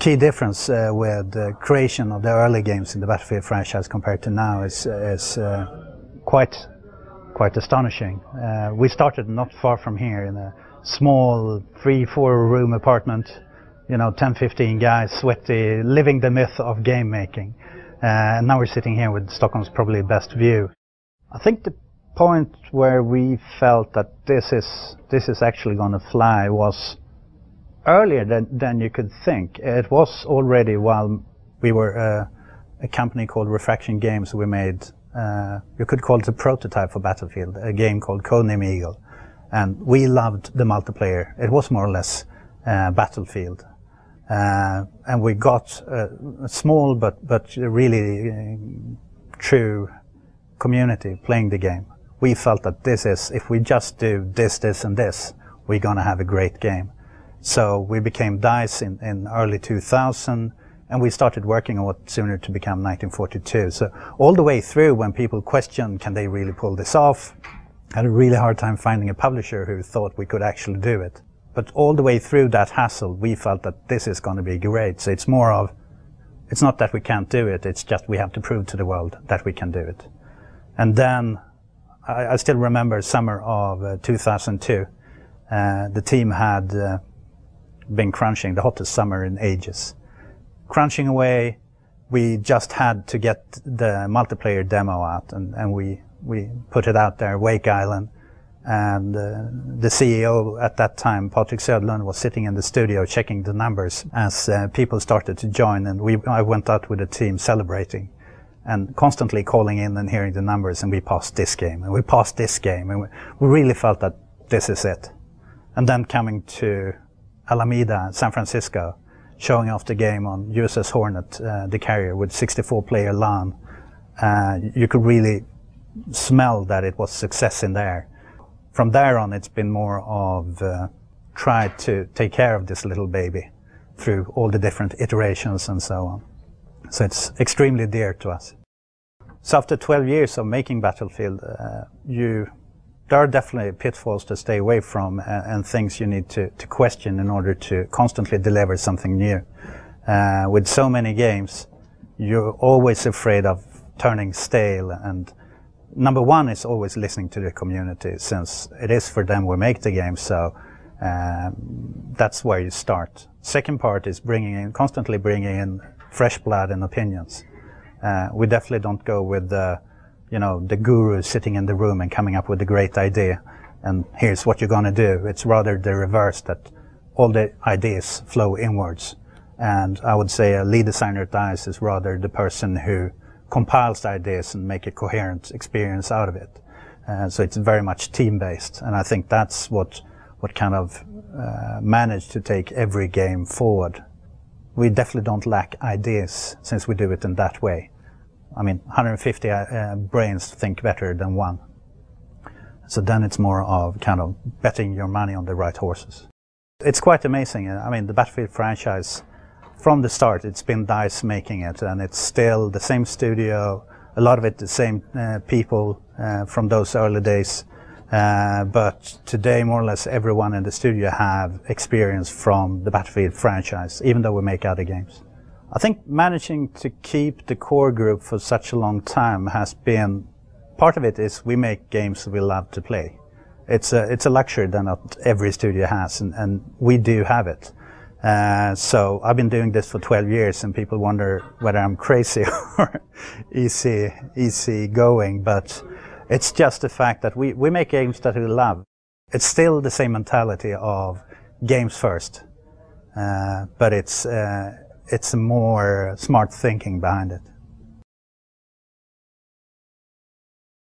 key difference with the creation of the early games in the Battlefield franchise compared to now is quite astonishing. We started not far from here in a small 3-4 room apartment, 10-15 guys, sweaty, living the myth of game making. And now we're sitting here with Stockholm's probably best view. I think the point where we felt that this is actually going to fly was earlier than you could think. It was already while we were a company called Refraction Games. We made, you could call it a prototype for Battlefield, a game called Codename Eagle. And we loved the multiplayer. It was more or less Battlefield. And we got a small but really true community playing the game. We felt that if we just do this, and this, we're going to have a great game. So we became DICE in early 2000, and we started working on what sooner to become 1942. So all the way through, when people questioned, can they really pull this off? I had a really hard time finding a publisher who thought we could actually do it. But all the way through that hassle, we felt that this is going to be great. So it's more of, it's not that we can't do it, it's just we have to prove to the world that we can do it. And then I still remember summer of 2002. The team had been crunching, the hottest summer in ages. Crunching away, we just had to get the multiplayer demo out, and we put it out there, Wake Island. And the CEO at that time, Patrick Söderlund, was sitting in the studio checking the numbers as people started to join, and I went out with the team celebrating and constantly calling in and hearing the numbers, and we passed this game, and we passed this game, and we really felt that this is it. And then coming to Alameda, San Francisco, showing off the game on USS Hornet, the carrier, with 64-player LAN, you could really smell that it was success in there. From there on, it's been more of try to take care of this little baby through all the different iterations and so on. So it's extremely dear to us. So after 12 years of making Battlefield, there are definitely pitfalls to stay away from and things you need to question in order to constantly deliver something new. With so many games, you're always afraid of turning stale, and number one is always listening to the community, since it is for them we make the game, so that's where you start. Second part is constantly bringing in fresh blood and opinions. We definitely don't go with the guru sitting in the room and coming up with a great idea and here's what you're going to do. It's rather the reverse, that all the ideas flow inwards. And I would say a lead designer at DICE is rather the person who compiles the ideas and make a coherent experience out of it. So it's very much team-based, and I think that's what kind of managed to take every game forward. We definitely don't lack ideas, since we do it in that way. I mean, 150 brains think better than one. So then it's more of kind of betting your money on the right horses. It's quite amazing. I mean, the Battlefield franchise, from the start, it's been DICE making it, and it's still the same studio, a lot of it the same people from those early days. But today, more or less everyone in the studio have experience from the Battlefield franchise, even though we make other games. I think managing to keep the core group for such a long time has been, part of it is we make games we love to play. It's a luxury that not every studio has, and we do have it. So I've been doing this for 12 years, and people wonder whether I'm crazy or easy going, but it's just the fact that we make games that we love. It's still the same mentality of games first, but it's more smart thinking behind it.